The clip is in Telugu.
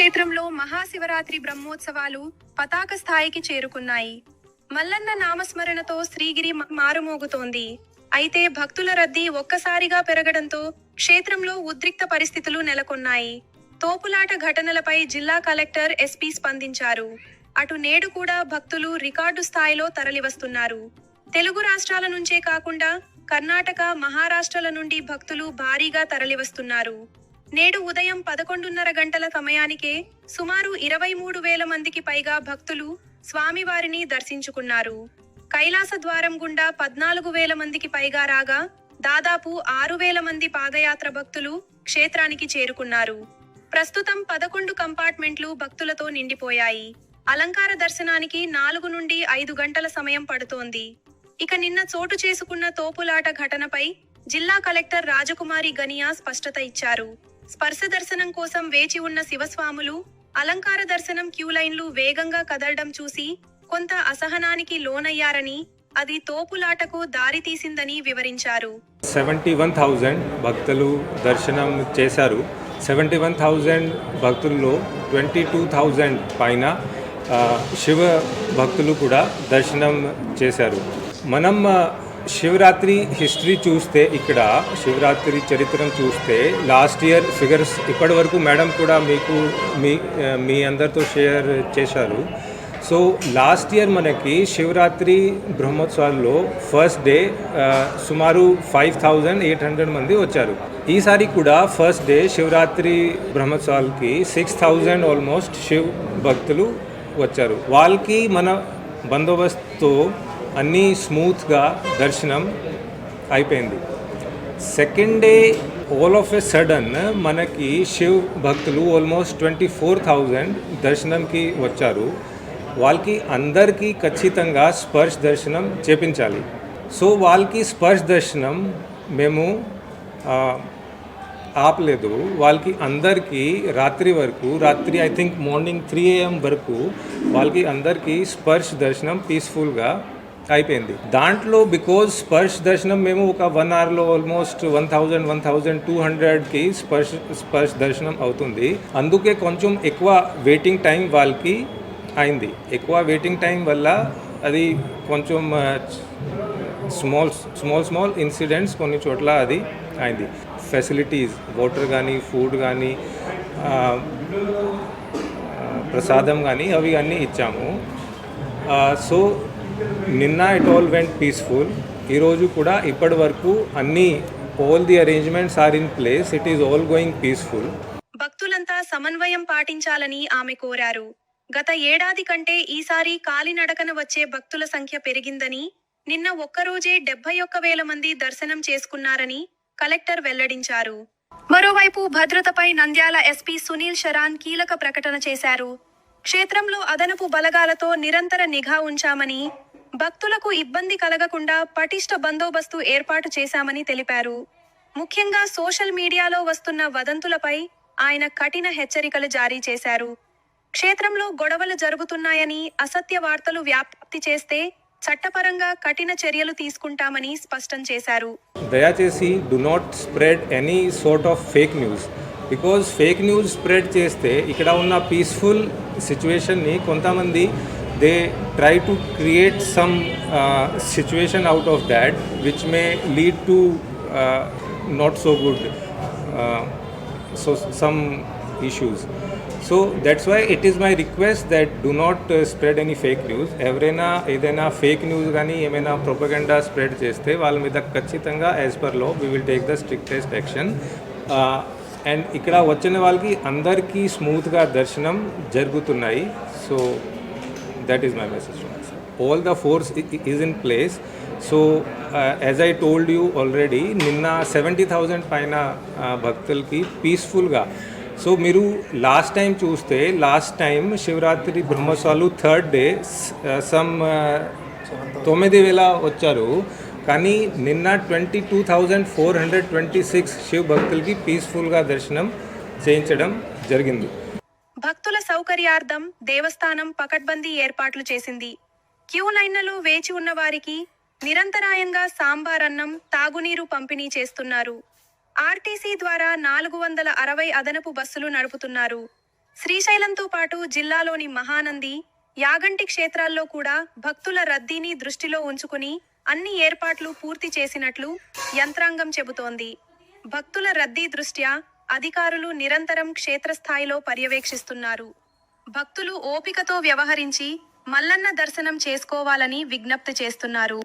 క్షేత్రంలో మహాశివరాత్రి బ్రహ్మోత్సవాలు పతాక స్థాయికి చేరుకున్నాయి. మల్లన్న నామస్మరణతో శ్రీగిరి మారుమోగుతోంది. అయితే భక్తుల రద్దీ ఒక్కసారిగా పెరగడంతో క్షేత్రంలో ఉద్రిక్త పరిస్థితులు నెలకొన్నాయి. తోపులాట ఘటనలపై జిల్లా కలెక్టర్ ఎస్పీ స్పందించారు. అటు నేడు కూడా భక్తులు రికార్డు స్థాయిలో తరలివస్తున్నారు. తెలుగు రాష్ట్రాల నుంచే కాకుండా కర్ణాటక, మహారాష్ట్రల నుండి భక్తులు భారీగా తరలివస్తున్నారు. నేడు ఉదయం 11:30 గంటల సమయానికే సుమారు 23,000 మందికి పైగా భక్తులు స్వామివారిని దర్శించుకున్నారు. కైలాస ద్వారం గుండా 14,000 మందికి పైగా రాగా దాదాపు 6,000 మంది పాదయాత్ర భక్తులు క్షేత్రానికి చేరుకున్నారు. ప్రస్తుతం 11 కంపార్ట్మెంట్లు భక్తులతో నిండిపోయాయి. అలంకార దర్శనానికి 4 నుండి 5 గంటల సమయం పడుతోంది. ఇక నిన్న చోటు చేసుకున్న తోపులాట ఘటనపై జిల్లా కలెక్టర్ రాజకుమారి గనియా స్పష్టత ఇచ్చారు. స్పర్శ దర్శనం కోసం వేచి ఉన్న శివస్వాములు అలంకార దర్శనం క్యూలైన్లు వేగంగా కదలడం చూసి కొంత అసహనానికి లోనయ్యారని, అది తోపులాటకు దారితీసిందని వివరించారు. 71,000 భక్తులు దర్శనం చేశారు. 71,000 భక్తుల్లో 22,000 పైన శివ భక్తులు కూడా దర్శనం చేశారు. మనం శివరాత్రి హిస్టరీ చూస్తే, ఇక్కడ శివరాత్రి చరిత్రను చూస్తే లాస్ట్ ఇయర్ ఫిగర్స్ ఇప్పటి వరకు మేడం కూడా మీ అందరితో షేర్ చేశారు. సో లాస్ట్ ఇయర్ మనకి శివరాత్రి బ్రహ్మోత్సవాల్లో ఫస్ట్ డే సుమారు 5,800 మంది వచ్చారు. ఈసారి కూడా ఫస్ట్ డే శివరాత్రి బ్రహ్మోత్సవాలకి 6,000 ఆల్మోస్ట్ శివ్ భక్తులు వచ్చారు. వాళ్ళకి మన బందోబస్తుతో అన్నీ స్మూత్గా దర్శనం అయిపోయింది. Second day all of a sudden మనకి శివ్ భక్తులు ఆల్మోస్ట్ 24,000 దర్శనంకి వచ్చారు. వాళ్ళకి అందరికీ ఖచ్చితంగా స్పర్శ దర్శనం చేపించాలి. సో వాళ్ళకి స్పర్శ దర్శనం మేము ఆపలేదు. వాళ్ళకి అందరికీ రాత్రి ఐ థింక్ మార్నింగ్ 3 AM వరకు వాళ్ళకి అందరికీ స్పర్శ దర్శనం పీస్ఫుల్గా అయిపోయింది. దాంట్లో బికాజ్ స్పర్శ దర్శనం మేము ఒక 1 అవర్లో ఆల్మోస్ట్ 1,200కి స్పర్శ దర్శనం అవుతుంది. అందుకే కొంచెం ఎక్కువ వెయిటింగ్ టైం వాళ్ళకి అయింది. ఎక్కువ వెయిటింగ్ టైం వల్ల అది కొంచెం స్మాల్ ఇన్సిడెంట్స్ కొన్ని చోట్ల అది అయింది. ఫెసిలిటీస్, వాటర్ కానీ, ఫుడ్ కానీ, ప్రసాదం కానీ అవి అన్నీ ఇచ్చాము. సో నిన్న ఇట్ ఆల్ వెంట్ పీస్ఫుల్. ఈరోజు కూడా ఇప్పటి వరకు అన్ని all the arrangements are in place. It is all going peaceful. భక్తులంతా సమన్వయం పాటించాలని ఆమె కోరారు. గత ఏడాది కంటే ఈసారి కాలినడకన వచ్చే భక్తుల సంఖ్య పెరిగిందని, నిన్న ఒక్కరోజే 71,000 మంది దర్శనం చేసుకున్నారని కలెక్టర్ వెల్లడించారు. మరోవైపు భద్రతపై నంద్యాల ఎస్పీ సునీల్ శరాన్ కీలక ప్రకటన చేశారు. క్షేత్రంలో అదనపు బలగాలతో నిరంతర నిఘా ఉంచామని, భక్తులకు ఇబ్బంది కలగకుండా పటిష్ట బందోబస్తు ఏర్పాటు చేశామని తెలిపారు. ముఖ్యంగా సోషల్ మీడియాలో వస్తున్న వదంతులపై ఆయన కఠిన హెచ్చరికలు జారీ చేశారు. క్షేత్రంలో గొడవలు జరుగుతున్నాయని అసత్య వార్తలు వ్యాప్తి చేస్తే చట్టపరంగా కఠిన చర్యలు తీసుకుంటామని స్పష్టం చేశారు. దయచేసి do not spread any sort of fake news. Because fake news spread చేస్తే ఇక్కడ ఉన్న పీస్ఫుల్ సిచ్యువేషన్ని కొంతమంది they try to create some situation out of that which may lead to not so good some issues. So that's why it is my request that do not spread any fake news. ఎవరైనా ఏదైనా ఫేక్ న్యూస్ కానీ ఏమైనా ప్రొపగండా స్ప్రెడ్ చేస్తే వాళ్ళ మీద ఖచ్చితంగా as per law we will take the strictest action. And ఇక్కడ వచ్చిన వాళ్ళకి అందరికీ స్మూత్గా దర్శనం జరుగుతున్నాయి. So that is my message. All the force is in place. So as I told you already, నిన్న 70,000 పైన భక్తులకి పీస్ఫుల్గా. సో మీరు లాస్ట్ టైం చూస్తే, లాస్ట్ టైం శివరాత్రి బ్రహ్మోత్సవాలు థర్డ్ డే సమ్ 9,000 వచ్చారు. కానీ నిన్న 22,426 శివ భక్తులకి పీస్ఫుల్గా దర్శనం చేయించడం జరిగింది. భక్తుల సౌకర్యార్థం దేవస్థానం పకడ్బందీ ఏర్పాట్లు చేసింది. క్యూ లైన్లలో వేచి ఉన్న వారికి నిరంతరాయంగా సాంబార్ అన్నం, తాగునీరు పంపిణీ చేస్తున్నారు. ఆర్టీసీ ద్వారా 460 అదనపు బస్సులు నడుపుతున్నారు. శ్రీశైలంతో పాటు జిల్లాలోని మహానంది, యాగంటి క్షేత్రాల్లో కూడా భక్తుల రద్దీని దృష్టిలో ఉంచుకుని అన్ని ఏర్పాట్లు పూర్తి చేసినట్లు యంత్రాంగం చెబుతోంది. భక్తుల రద్దీ దృష్ట్యా అధికారులు నిరంతరం క్షేత్రస్థాయిలో పర్యవేక్షిస్తున్నారు. భక్తులు ఓపికతో వ్యవహరించి మల్లన్న దర్శనం చేసుకోవాలని విజ్ఞప్తి చేస్తున్నారు.